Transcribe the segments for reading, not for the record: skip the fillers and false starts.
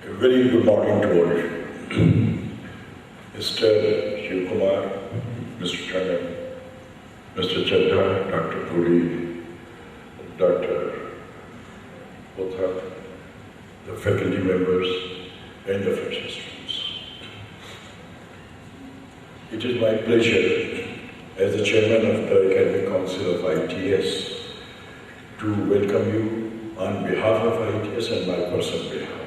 A very good morning to all of you. Mr. Shiv Kumar, Mr. Chandan, Mr. Chadha, Dr. Puri, Dr. Botha, the faculty members, and the freshman students. It is my pleasure as the chairman of the Academic Council of ITS to welcome you on behalf of ITS and my personal behalf.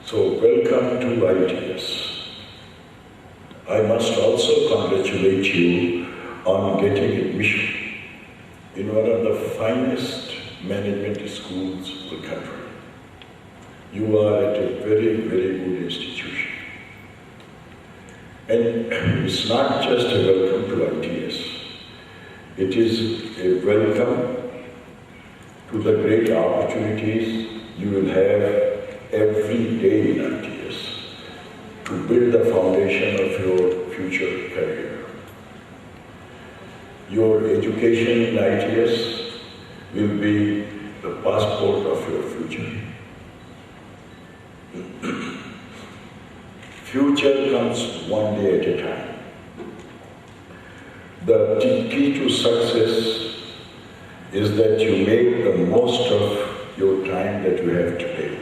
So welcome to ITS. I must also congratulate you on getting admission in one of the finest management schools of the country. You are at a very, very good institution. And it's not just a welcome to ITS. It is a welcome to the great opportunities you will have every day in ITS to build the foundation of your future career. Your education in ITS will be the passport of your future. Future comes one day at a time. The key to success is that you make the most of your time that you have today.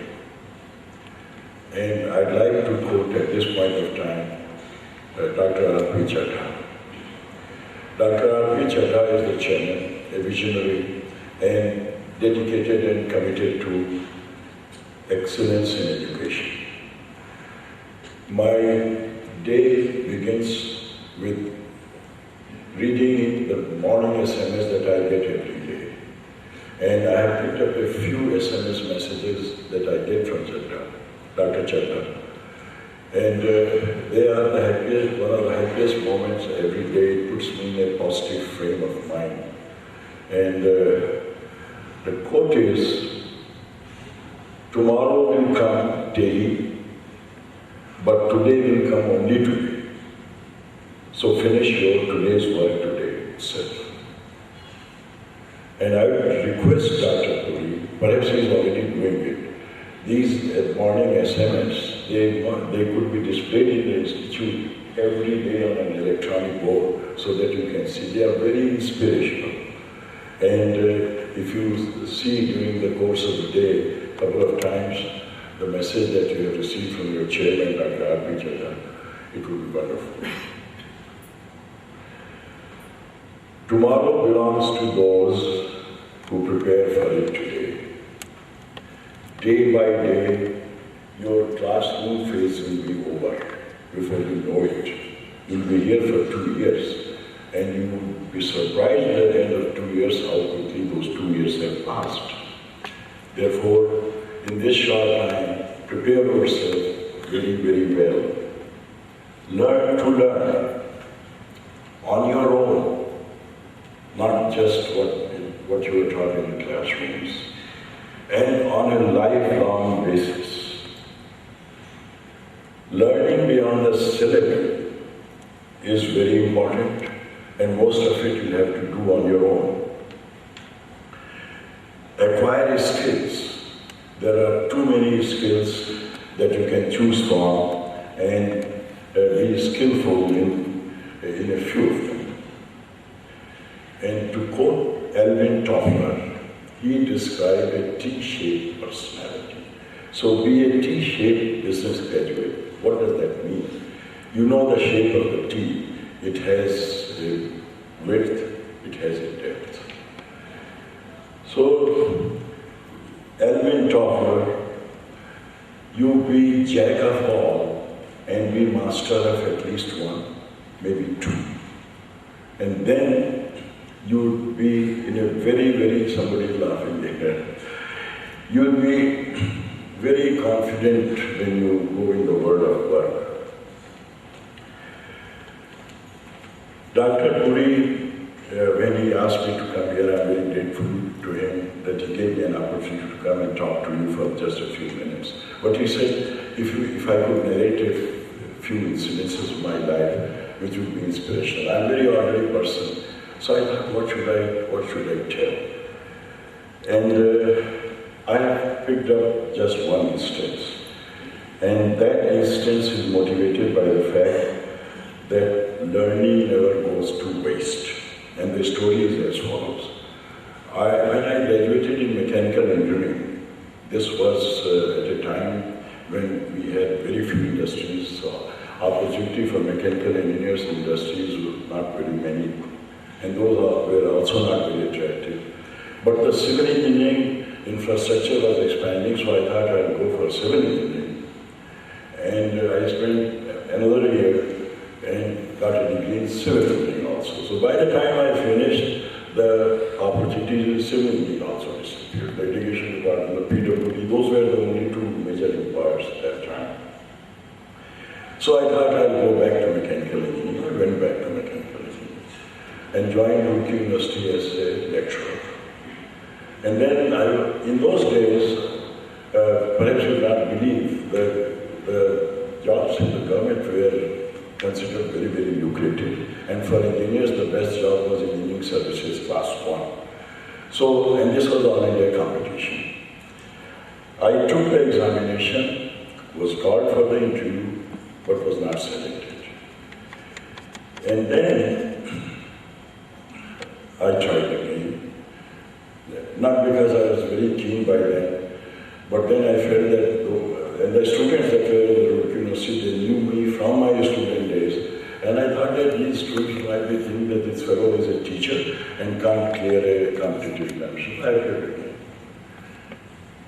And I'd like to quote at this point of time Dr. R.P. Chadha. Dr. R.P. Chadha is the chairman, a visionary, and dedicated and committed to excellence in education. My day begins with reading the morning SMS that I get every day. And I have picked up a few SMS messages that I get from Dr. Chadha. And they are the happiest, one of the happiest moments every day. It puts me in a positive frame of mind. And the quote is, tomorrow will come daily, but today will come only today. So finish your today's work today itself. And I would request Dr. Puri, perhaps he is already doing it, these morning SMS, they could be displayed in the institute every day on an electronic board so that you can see. They are very inspirational. And if you see during the course of the day, a couple of times, the message that you have received from your chairman, Dr. R.P. Chadha, it would be wonderful. Tomorrow belongs to those who prepare for it today. Day by day, your classroom phase will be over before you know it. You'll be here for 2 years, and you will be surprised at the end of 2 years how quickly those 2 years have passed. Therefore, in this short time, prepare yourself very, very well. Learn to learn on your own, not just what you were taught in the classrooms, and on a lifelong basis. Learning beyond the syllabus is very important, and most of it you'll have to do on your own. Acquire skills. There are too many skills that you can choose from, and be skillful in a few of them. And to quote Alvin Toffler, he described a T-shaped personality. So be a T-shaped business graduate. What does that mean? You know the shape of the T. It has a width, it has a depth. So, Alvin Toffler, you be jack of all and be master of at least one, maybe two. And then you'll be in a very, somebody is laughing there. You'll be very confident when you go in the world of work. Dr. Puri, when he asked me to come here, I'm very grateful to him that he gave me an opportunity to come and talk to you for just a few minutes. But he said, if I could narrate a few incidences of my life, which would be inspirational. I'm a very ordinary person. So I thought, what should I tell? And I have picked up just one instance. And that instance is motivated by the fact that learning never goes to waste. And the story is as follows. When I graduated in mechanical engineering, this was at a time when we had very few industries, so opportunity for mechanical engineers in industries were not very many, and those were also not very attractive. But the civil engineering infrastructure was expanding, so I thought I'd go for civil engineering. And I spent another year and got a degree in civil engineering also. So by the time I finished, the opportunities in civil engineering also disappeared. The irrigation department, the PWD, those were the only two major employers at that time. So I thought I'd go back to mechanical engineering. I went back to mechanical engineering and joined Roorkee University as a lecturer. And then in those days, perhaps you will not believe that the jobs in the government were considered very, very lucrative. And for engineers, the best job was engineering services class 1. So, and this was all India competition. I took the examination, was called for the interview, but was not selected. And then I tried again. Not because I was very keen by then, but then I felt that, and the students that were in the Roorkee University, they knew me from my student days, and I thought that these students might be thinking that this fellow is a teacher and can't clear a competitive examination. I applied again,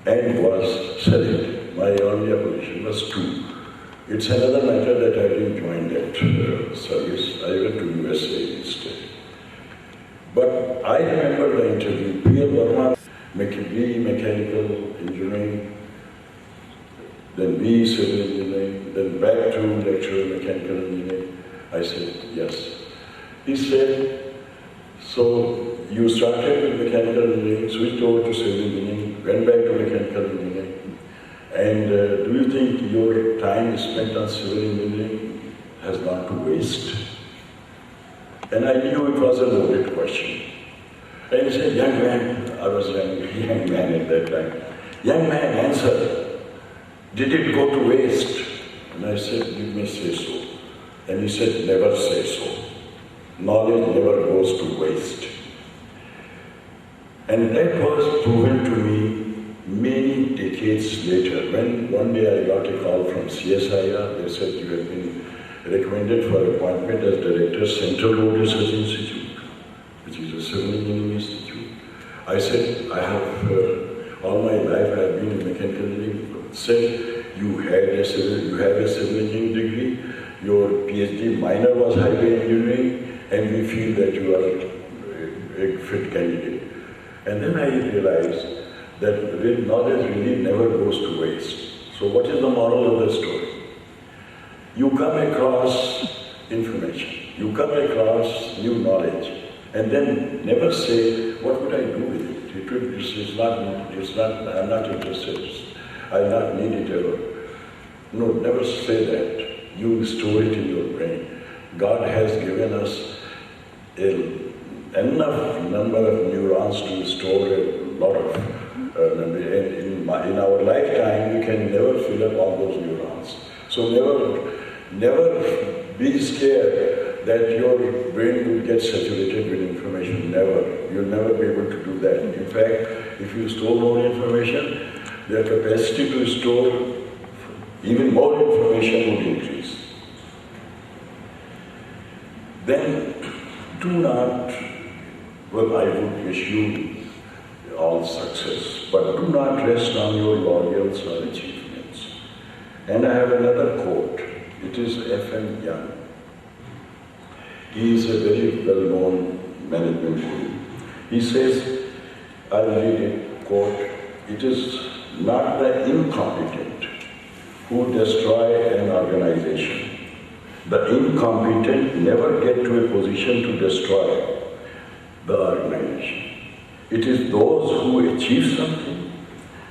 and was selected. My earlier position was 2. It's another matter that I didn't join that service. I went to USA instead. But I remember the interview, P.L. Verma, B mechanical engineering, then B civil engineering, then back to lecturer mechanical engineering. I said, yes. He said, so you started with mechanical engineering, switched over to civil engineering, went back to mechanical engineering, and do you think your time spent on civil engineering has gone to waste? And I knew it was a loaded question. And he said, young man, I was a young man at that time, young man, answer, did it go to waste? And I said, you may say so. And he said, never say so. Knowledge never goes to waste. And that was proven to me many decades later, when one day I got a call from CSIR. They said, you have been recommended for appointment as director, Central Road Research Institute, which is a civil engineering institute. I said, I have, all my life I have been in mechanical engineering. Said, you have a civil engineering degree, your PhD minor was highway engineering, and we feel that you are a fit candidate. And then I realized that knowledge really never goes to waste. So what is the moral of the story? You come across information, you come across new knowledge, and then never say, what would I do with it? I'm not interested, I'll not need it ever. No, never say that. You store it in your brain. God has given us enough number of neurons to store a lot of, in our lifetime, we can never fill up all those neurons. So never be scared that your brain will get saturated with information. Never. You'll never be able to do that. In fact, if you store more information, their capacity to store even more information would increase. Then do not, well, I would wish you all success, but do not rest on your laurels or achievements. And I have another quote. It is F.M. Young. He is a very well-known management guru. He says, I'll read it, quote, it is not the incompetent who destroy an organization. The incompetent never get to a position to destroy the organization. It is those who achieve something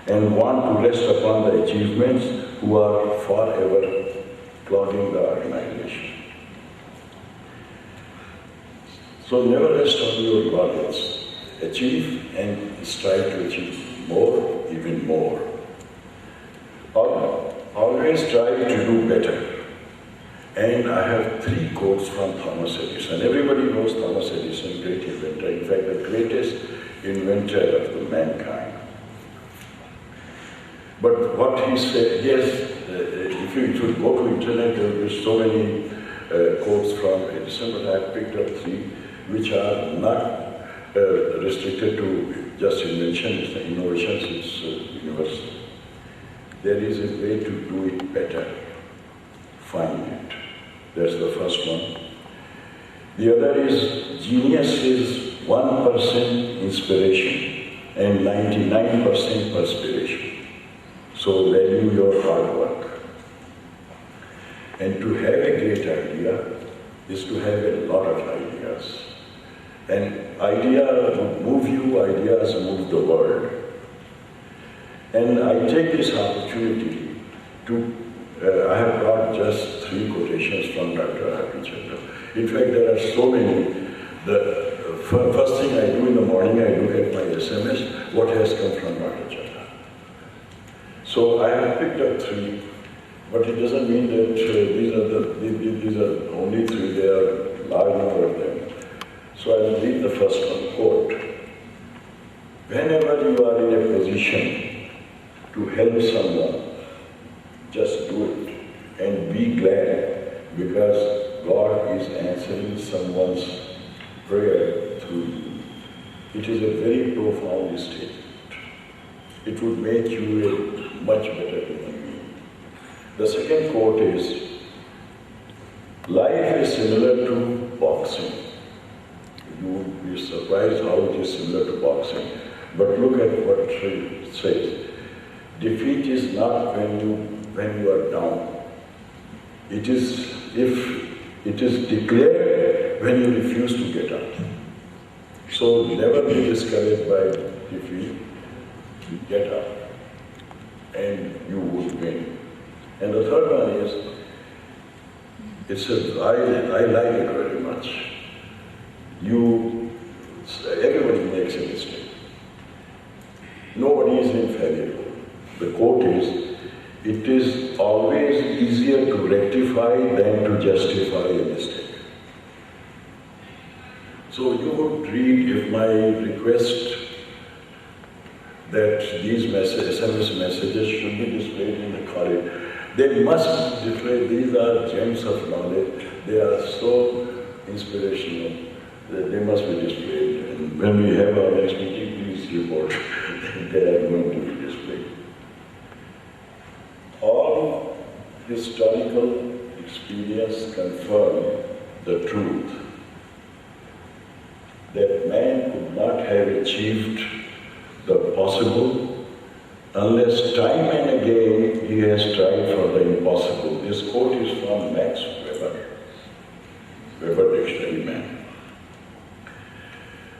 and want to rest upon the achievements who are forever clogging the organization. So never rest on your laurels. Achieve and strive to achieve more, even more. always strive to do better. And I have 3 quotes from Thomas Edison. Everybody knows Thomas Edison, great inventor, in fact the greatest inventor of the mankind. But what he said, yes, if you would go to internet, there will be so many quotes from Edison, but I have picked up 3 which are not restricted to just inventions, innovations, it's universal. There is a way to do it better. Find it. That's the first one. The other is, genius is 1% inspiration and 99% perspiration. So value your hard work. And to have a great idea is to have a lot of ideas. And ideas move you, ideas move the world. And I take this opportunity to, I have brought just 3 quotations from Dr. Apichatha. In fact, there are so many. The first thing I do in the morning, I look at my SMS, what has come from Dr. Chatta. So I have picked up 3, but it doesn't mean that these are only 3, there are a large number of them. So I will read the first one, quote. Whenever you are in a position to help someone, just do it and be glad, because God is answering someone's prayer through you. It is a very profound statement. It would make you a much better human being. The second quote is, life is similar to boxing. You would be surprised how it is similar to boxing. But look at what it says. Defeat is not when you are down. It is declared when you refuse to get up. So never be discouraged by defeat. Get up and you would win. And the third one is, it says, I like it very much. Everybody makes a mistake. Nobody is infallible. The quote is, it is always easier to rectify than to justify a mistake. So you would read, if my request that these SMS messages should be displayed in the college, they must be displayed. These are gems of knowledge. They are so inspirational that they must be displayed. And when we have our next meeting, please report that they are going to be displayed. All historical experience confirm the truth that man could not have achieved the possible unless time and again he has tried for the impossible. This quote is from Max Weber Dictionary Man.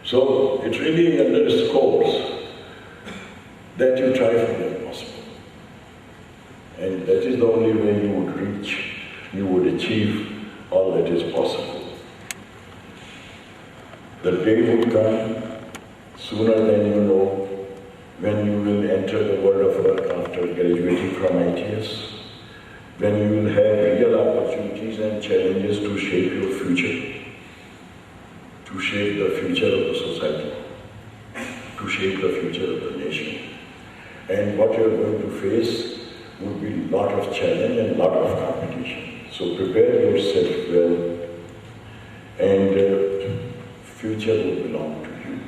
So it really underscores that you try for the impossible. And that is the only way you would reach, you would achieve all that is possible. The day would come, sooner than you know, when you will enter the world of work after graduating from ITS, when you will have real opportunities and challenges to shape your future, to shape the future of the society, to shape the future of the nation. And what you are going to face would be a lot of challenge and a lot of competition. So prepare yourself well, and future will belong to you.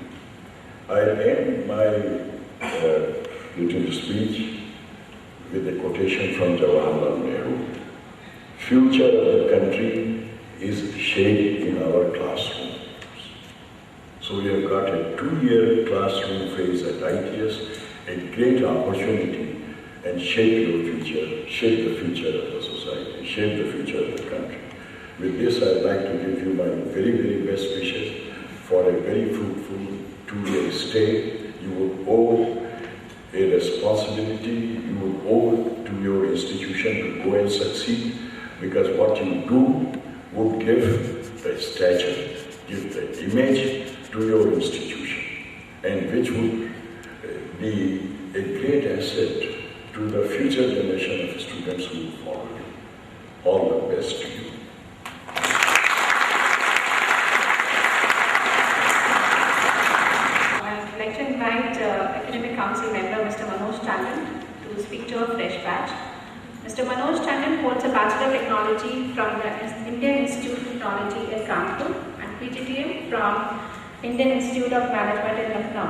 I'll end my little speech with a quotation from Jawaharlal Nehru. Future of the country is shaped in our classrooms. So we have got a 2-year classroom phase at ITS, a great opportunity, and shape your future, shape the future of the society, shape the future of the country. With this, I'd like to give you my very, very best wishes for a very fruitful 2-year stay. You would owe a responsibility, you would owe to your institution to go and succeed, because what you do would give the stature, give the image to your institution, and which would be a great asset to to the future generation of students who will follow you. All the best to you. I'd like to invite Academic Council member Mr. Manoj Tandon to speak to a fresh batch. Mr. Manoj Tandon holds a Bachelor of Technology from the Indian Institute of Technology at Kanpur and PGDM from Indian Institute of Management in Lucknow.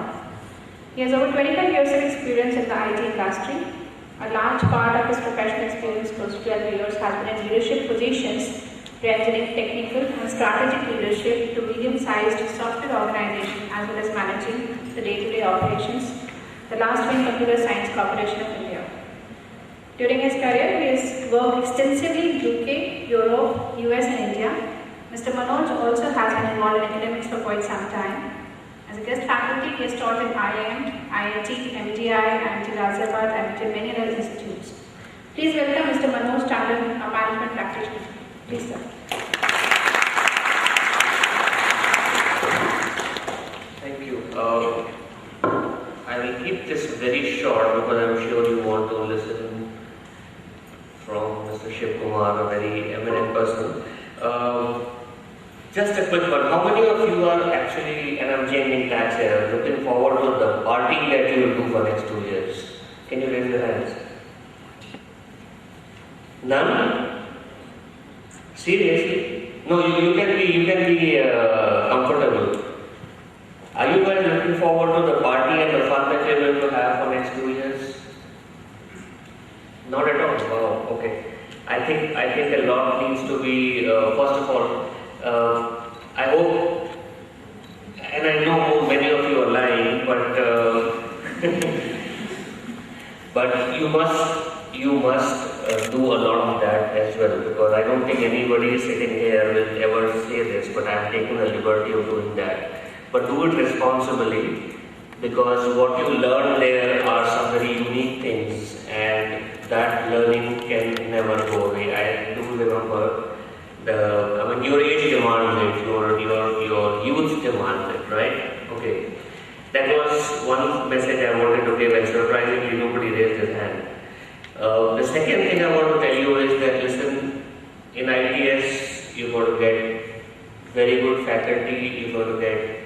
He has over 25 years of experience in the IT industry. A large part of his professional experience, close to 12 years, has been in leadership positions ranging technical and strategic leadership to medium-sized software organizations as well as managing the day-to-day operations, the last being Computer Science Corporation of India. During his career, he has worked extensively in UK, Europe, US and India. Mr. Manoj also has been involved in academics for quite some time. As a guest faculty, he has taught in IIM, IIT, MDI, IIT Ghaziabad and many other institutes. Please welcome Mr. Manoj Tandon, a management practitioner. Please, sir. Thank you. I will keep this very short because I'm sure you want to listen from Mr. Shiv Kumar, a very eminent person. Just a quick one. How many of you are actually, and I'm changing tax here, looking forward to the party that you will do for next 2 years? Can you raise your hands? None? Seriously? No, you can be comfortable. Are you guys looking forward to the party and the fun that you're going to have for next 2 years? Not at all. Wow. Okay. I think a lot needs to be. First of all, I hope, and I know many of you are lying, but but you must do a lot of that as well, because I don't think anybody sitting here will ever say this, but I have taken the liberty of doing that. But do it responsibly, because what you learn there are some very unique things, and that learning can never go away. I do remember your age demands it, your youth demands it, right? Okay. That was one message I wanted to give, and surprisingly nobody raised his hand. The second thing I want to tell you is that, listen, in ITS you've got to get very good faculty, you've got to get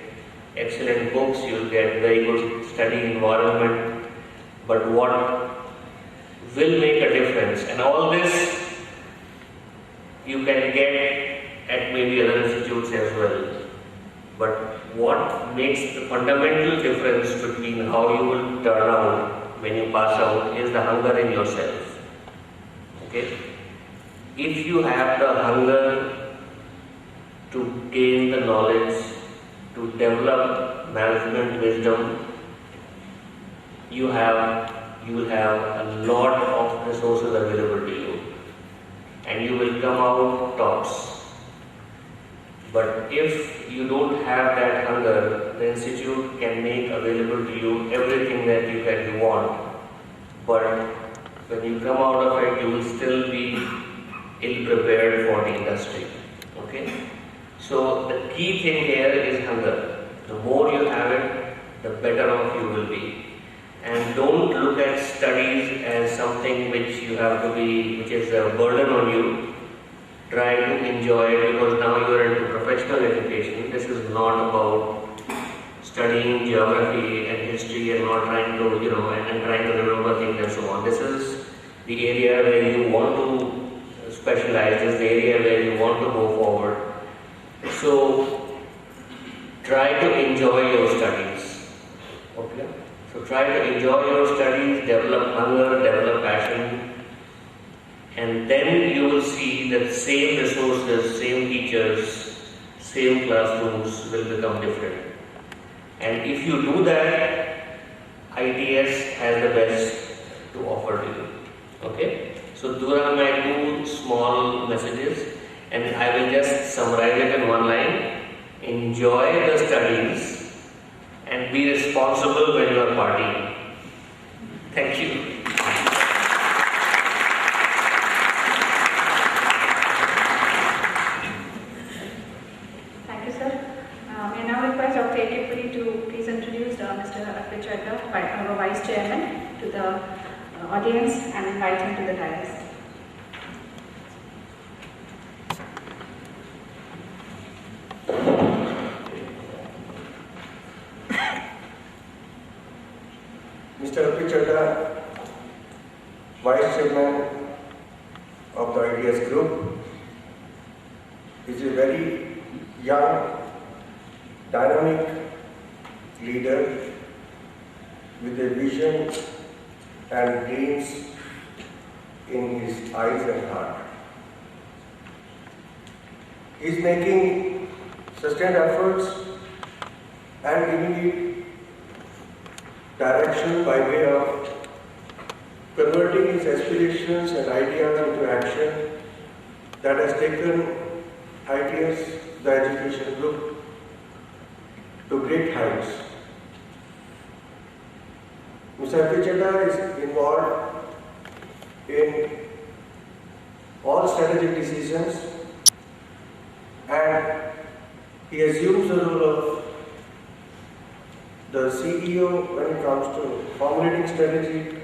excellent books, you'll get very good study environment, but what will make a difference, and all this you can get at maybe other institutes as well, but what makes the fundamental difference between how you will turn out when you pass out is the hunger in yourself. Okay? If you have the hunger to gain the knowledge, to develop management wisdom, you will have a lot of resources available to you, and you will come out tops. But if you don't have that hunger, the institute can make available to you everything that you want, but when you come out of it, you will still be ill-prepared for the industry. Okay? So the key thing here is hunger. The more you have it, the better off you will be. And don't look at studies as something which you have to be, which is a burden on you. Try to enjoy it, because now you are into professional education. This is not about studying geography and history and not trying to, and trying to remember things and so on. This is the area where you want to specialize. This is the area where you want to go forward. So try to enjoy your studies. Okay? So try to enjoy your studies, develop hunger, develop passion, and then you will see that same resources, same teachers, same classrooms will become different. And if you do that, ITS has the best to offer to you. Okay? So those are my two small messages, and I will just summarize it in one line. Enjoy the studies and be responsible when you are partying. Thank you. Thank you, sir. I now request Dr. A.K. Puri to please introduce Mr. XVIII, our Vice Chairman, to the audience and invite him to the dais. Mr. Pichata, Vice Chairman of the IDS Group, is a very young, dynamic leader with a vision and dreams in his eyes and heart. He is making sustained efforts and giving it direction by way of converting his aspirations and ideas into action that has taken ITS, the education group, to great heights. Mr. Pichata is involved in all strategic decisions and he assumes the role of the CEO when it comes to formulating strategy,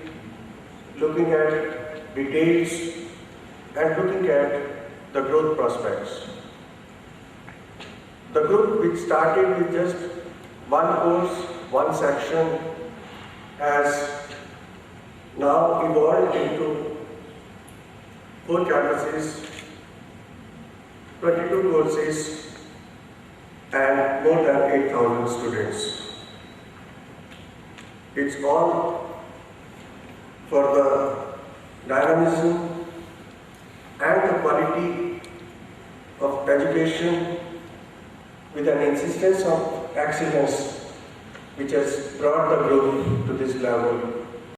looking at details and looking at the growth prospects. The group, which started with just one course, one section, has now evolved into 4 campuses, 22 courses and more than 8,000 students. It's all for the dynamism and the quality of education with an insistence of excellence which has brought the group to this level